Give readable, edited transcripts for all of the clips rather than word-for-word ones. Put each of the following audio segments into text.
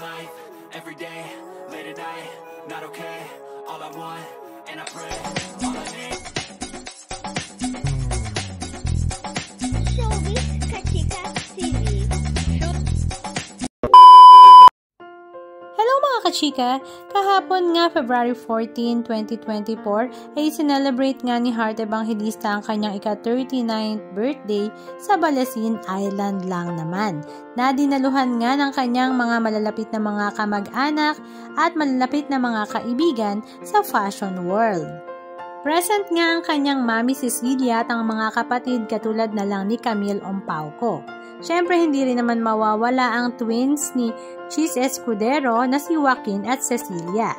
life, every day, late at night, not okay. All I want, and I pray, all I need. Showbiz Kachika TV. Hello mga kachika! Kahapon nga February 14, 2024 ay sinelebrate nga ni Heart Evangelista ang kanyang ika-39th birthday sa Balasin Island lang naman. Nadinaluhan nga ng kanyang mga malalapit na mga kamag-anak at malalapit na mga kaibigan sa fashion world. Present nga ang kanyang mami Cecilia at ang mga kapatid katulad na lang ni Camille Ompauco. Siyempre hindi rin naman mawawala ang twins ni Chis Escudero na si Joaquin at Cecilia.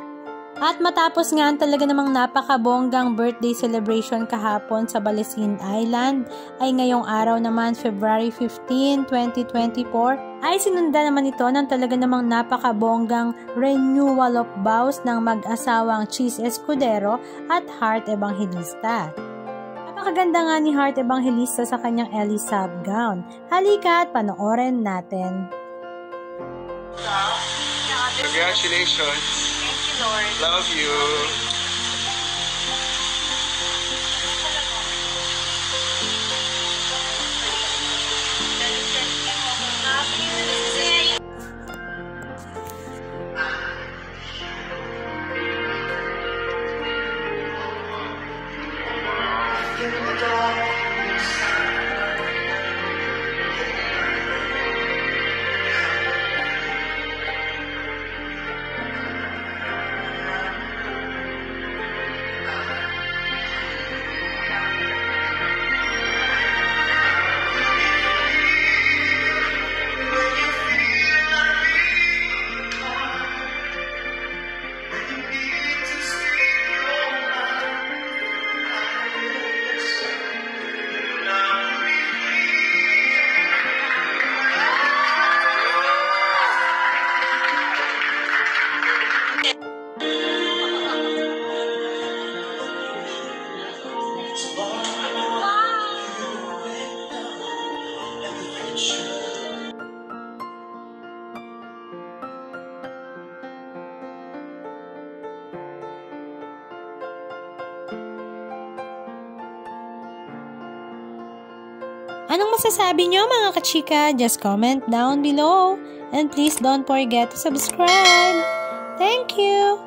At matapos nga ang talaga namang napakabonggang birthday celebration kahapon sa Balasin Island, ay ngayong araw naman February 15, 2024 ay sinunda naman ito ng talaga namang napakabonggang renewal of vows ng mag-asawang Chis Escudero at Heart Evangelista. Napakaganda nga ni Heart Evangelista sa kanyang Elisab gown. Halika at panoorin natin. Congratulations. Thank you, Lord. Love you. Anong masasabi nyo mga kachika? Just comment down below. And please don't forget to subscribe. Thank you!